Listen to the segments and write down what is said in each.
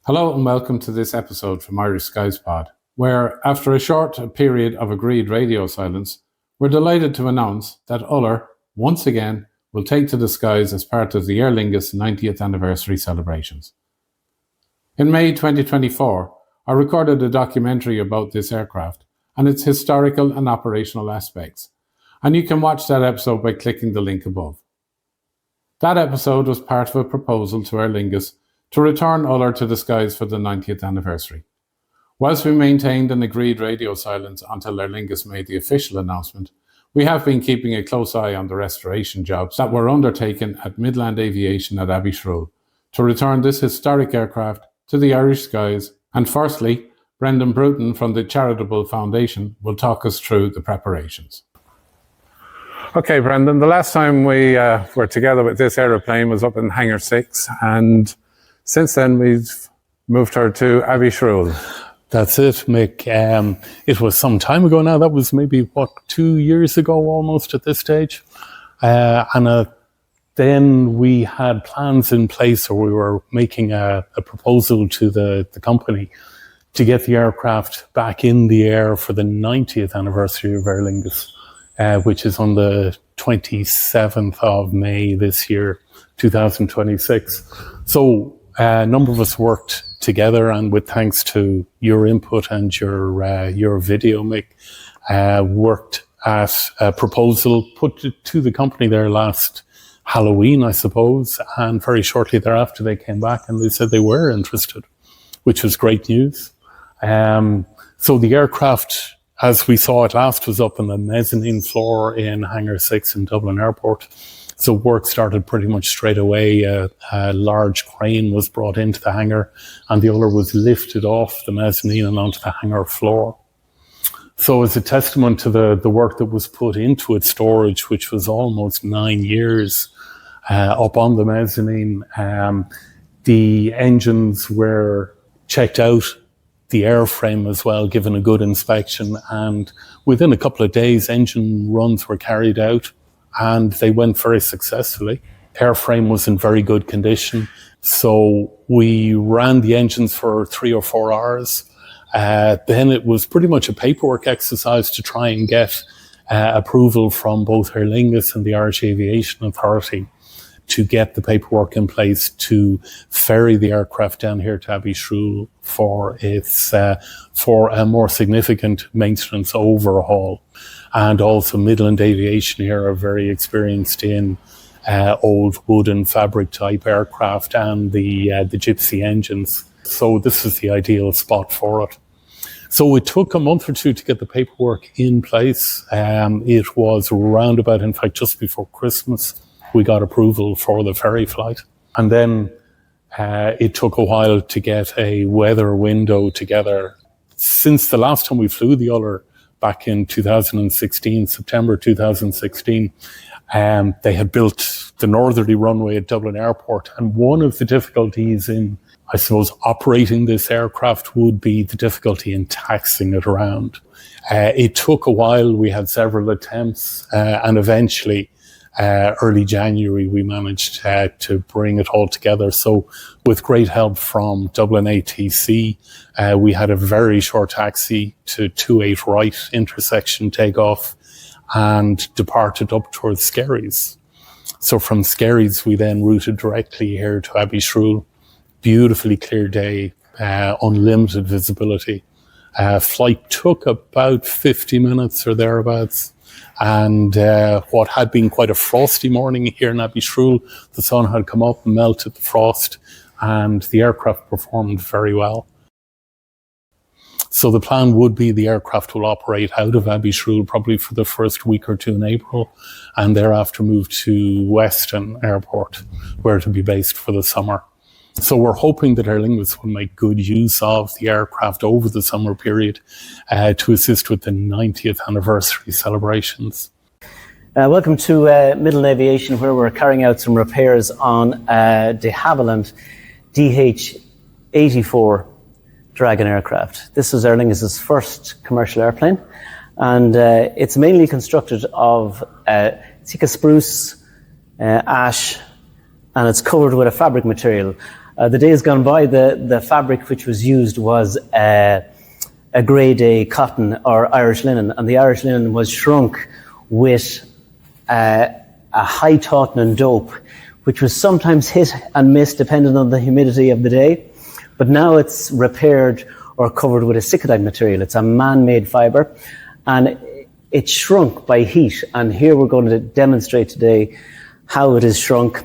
Hello and welcome to this episode from Irish Skies Pod, where after a short period of agreed radio silence, we're delighted to announce that Iolar, once again, will take to the skies as part of the Aer Lingus 90th anniversary celebrations. In May 2024, I recorded a documentary about this aircraft and its historical and operational aspects, and you can watch that episode by clicking the link above. That episode was part of a proposal to Aer Lingus to return Iolar to the skies for the 90th anniversary. Whilst we maintained an agreed radio silence until Aer Lingus made the official announcement, we have been keeping a close eye on the restoration jobs that were undertaken at Midland Aviation at Abbeyshrule to return this historic aircraft to the Irish skies. And firstly, Bruton from the Charitable Foundation will talk us through the preparations. Okay, Brendan, the last time we were together with this aeroplane was up in Hangar 6, and since then we've moved her to Abbeyshrule. That's it, Mick. It was some time ago now. That was maybe, 2 years ago almost at this stage. Then we had plans in place, or we were making a proposal to the company to get the aircraft back in the air for the 90th anniversary of Aer Lingus, which is on the 27th of May this year, 2026. So a number of us worked together, and with thanks to your input and your video, Mick, worked at a proposal put to the company there last Halloween, I suppose, and very shortly thereafter they came back and they said they were interested, which was great news. So the aircraft, as we saw it last, was up on the mezzanine floor in Hangar 6 in Dublin Airport. So work started pretty much straight away. A large crane was brought into the hangar and the Iolar was lifted off the mezzanine and onto the hangar floor. So as a testament to the work that was put into its storage, which was almost 9 years up on the mezzanine, the engines were checked out, the airframe as well, given a good inspection, and within a couple of days engine runs were carried out and they went very successfully. Airframe was in very good condition, so we ran the engines for 3 or 4 hours. Then it was pretty much a paperwork exercise to try and get approval from both Aer Lingus and the Irish Aviation Authority to get the paperwork in place to ferry the aircraft down here to Abbeyshrule for its for a more significant maintenance overhaul. And also Midland Aviation here are very experienced in old wood and fabric type aircraft and the gypsy engines. So this is the ideal spot for it. So it took a month or two to get the paperwork in place. It was round about, in fact, just before Christmas, we got approval for the ferry flight. And then it took a while to get a weather window together. Since the last time we flew the Iolar back in 2016, September 2016, they had built the northerly runway at Dublin Airport. And one of the difficulties in, I suppose, operating this aircraft would be the difficulty in taxiing it around. It took a while. We had several attempts, and eventually, early January, we managed to bring it all together. So with great help from Dublin ATC, we had a very short taxi to 28 right intersection takeoff and departed up towards Skerries. So from Skerries, we then routed directly here to Abbeyshrule. Beautifully clear day, unlimited visibility. Flight took about 50 minutes or thereabouts. And what had been quite a frosty morning here in Abbeyshrule, the sun had come up and melted the frost, and the aircraft performed very well. So the plan would be the aircraft will operate out of Abbeyshrule probably for the first week or two in April, and thereafter move to Weston Airport, where to be based for the summer. So we're hoping that Aer Lingus will make good use of the aircraft over the summer period to assist with the 90th anniversary celebrations. Welcome to Midland Aviation, where we're carrying out some repairs on de Havilland DH-84 Dragon aircraft. This was Aer Lingus' first commercial airplane, and it's mainly constructed of Sika spruce, ash, and it's covered with a fabric material. The days gone by, the fabric which was used was a grade A cotton or Irish linen, and the Irish linen was shrunk with a high tautened dope, which was sometimes hit and miss depending on the humidity of the day. But now it's repaired or covered with a sickedite material. It's a man-made fibre, and it's shrunk by heat. And here we're going to demonstrate today how it is shrunk,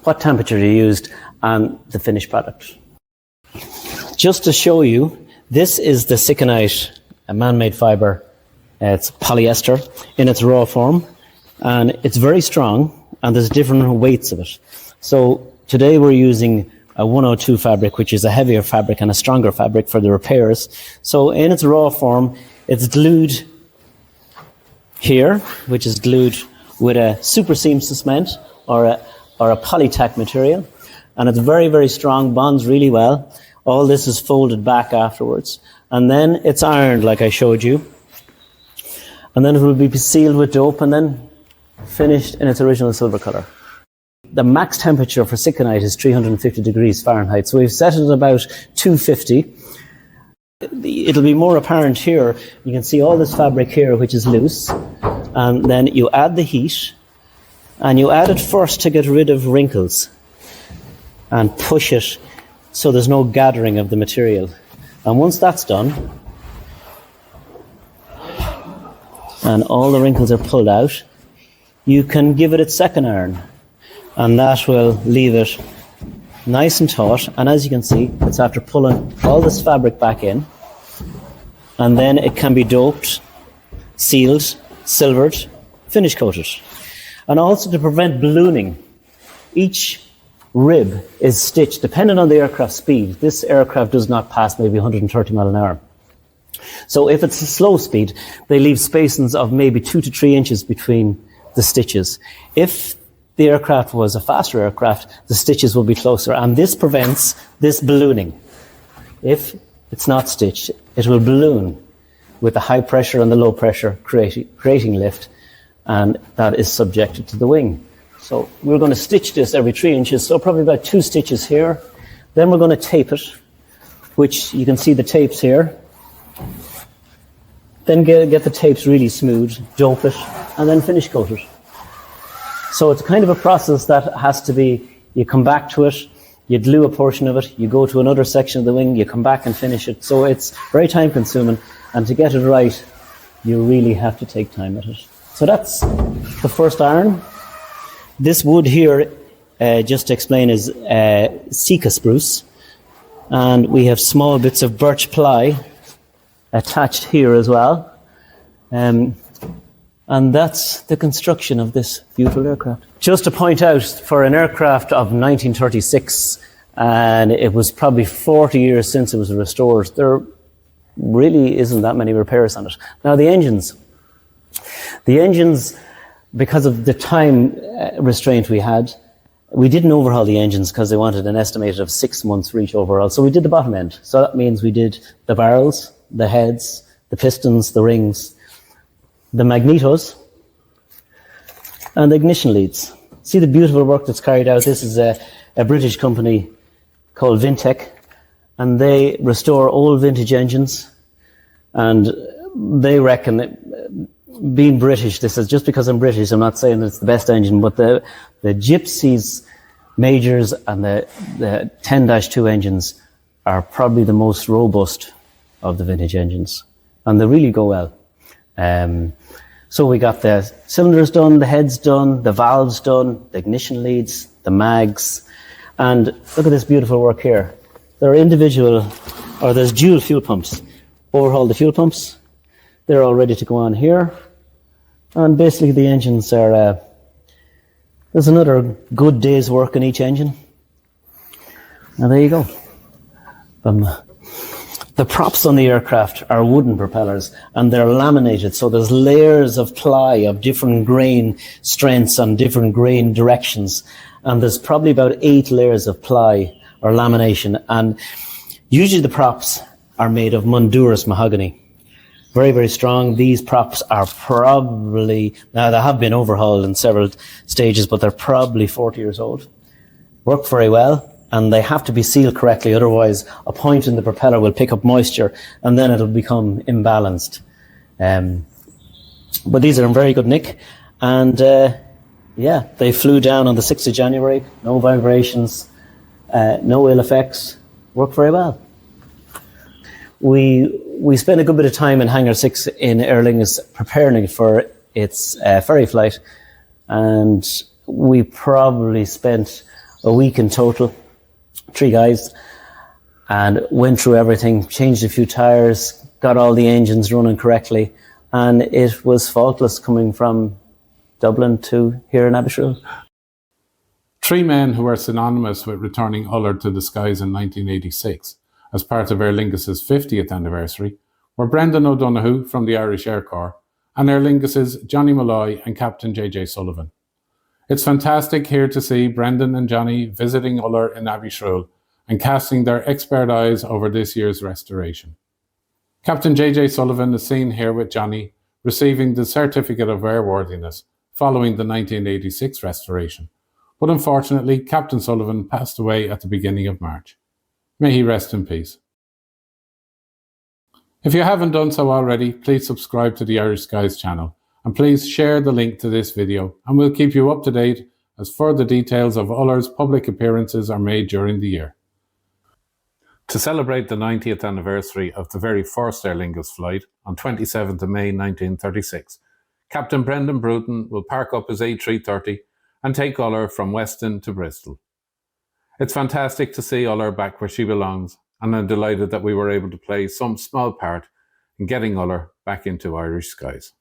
what temperature you used, and the finished product. Just to show you, this is the sickenite, a man-made fibre. It's polyester in its raw form, and it's very strong, and there's different weights of it. So today we're using a 102 fabric, which is a heavier fabric and a stronger fabric for the repairs. So in its raw form, it's glued here, which is glued with a super seam cement or a polytack material, and it's very, very strong, bonds really well. All this is folded back afterwards, and then it's ironed like I showed you, and then it will be sealed with dope and then finished in its original silver colour. The max temperature for sickenite is 350 degrees Fahrenheit, so we've set it at about 250. It'll be more apparent here. You can see all this fabric here, which is loose, and then you add the heat, and you add it first to get rid of wrinkles and push it so there's no gathering of the material. And once that's done, and all the wrinkles are pulled out, you can give it its second iron, and that will leave it nice and taut. And as you can see, it's after pulling all this fabric back in, and then it can be doped, sealed, silvered, finish coated. And also to prevent ballooning, each rib is stitched depending on the aircraft speed. This aircraft does not pass maybe 130 mile an hour. So if it's a slow speed, they leave spacings of maybe 2 to 3 inches between the stitches. If the aircraft was a faster aircraft, the stitches will be closer, and this prevents this ballooning. If it's not stitched, it will balloon with the high pressure and the low pressure creating lift, and that is subjected to the wing. So we're going to stitch this every 3 inches, so probably about 2 stitches here. Then we're going to tape it, which you can see the tapes here. Then get the tapes really smooth, dope it, and then finish coat it. So it's kind of a process that has to be, you come back to it, you glue a portion of it, you go to another section of the wing, you come back and finish it. So it's very time consuming, and to get it right, you really have to take time at it. So that's the first iron. This wood here, just to explain, is Sika spruce, and we have small bits of birch ply attached here as well. And that's the construction of this beautiful aircraft. Just to point out, for an aircraft of 1936, and it was probably 40 years since it was restored, there really isn't that many repairs on it. Now the engines, because of the time restraint we had, we didn't overhaul the engines because they wanted an estimated of 6 months for each overhaul. So we did the bottom end. So that means we did the barrels, the heads, the pistons, the rings, the magnetos, and the ignition leads. See the beautiful work that's carried out. This is a British company called Vintech, and they restore old vintage engines, and they reckon that, being British, this is just because I'm British, I'm not saying it's the best engine, but the Gypsies Majors and the 10-2 engines are probably the most robust of the vintage engines, and they really go well. So we got the cylinders done, the heads done, the valves done, the ignition leads, the mags, and look at this beautiful work here. There are there's dual fuel pumps. Overhaul the fuel pumps. They're all ready to go on here. And basically the engines are, there's another good day's work in each engine. And there you go. The props on the aircraft are wooden propellers, and they're laminated, so there's layers of ply of different grain strengths and different grain directions, and there's probably about 8 layers of ply or lamination, and usually the props are made of Honduras mahogany. Very, very strong. These props are probably, now they have been overhauled in several stages, but they're probably 40 years old. Work very well, and they have to be sealed correctly, otherwise a point in the propeller will pick up moisture and then it'll become imbalanced. But these are in very good nick, and they flew down on the 6th of January, no vibrations, no ill effects, worked very well. We spent a good bit of time in Hangar 6 in Aer Lingus preparing for its ferry flight, and we probably spent a week in total, 3 guys, and went through everything, changed a few tyres, got all the engines running correctly, and it was faultless coming from Dublin to here in Abbeyshrule. 3 men who are synonymous with returning Ullr to the skies in 1986 as part of Aer Lingus's 50th anniversary were Brendan O'Donoghue from the Irish Air Corps and Aer Lingus's Johnny Malloy and Captain J.J. Sullivan. It's fantastic here to see Brendan and Johnny visiting Ullr in Abbeyshrule and casting their expert eyes over this year's restoration. Captain J.J. Sullivan is seen here with Johnny receiving the Certificate of Airworthiness following the 1986 restoration, but unfortunately Captain Sullivan passed away at the beginning of March. May he rest in peace. If you haven't done so already, please subscribe to the Irish Skies channel, and please share the link to this video, and we'll keep you up to date as further details of Ullr's public appearances are made during the year. To celebrate the 90th anniversary of the very first Aer Lingus flight on 27th of May 1936, Captain Brendan Bruton will park up his A330 and take Ullr from Weston to Bristol. It's fantastic to see Ullr back where she belongs, and I'm delighted that we were able to play some small part in getting Ullr back into Irish skies.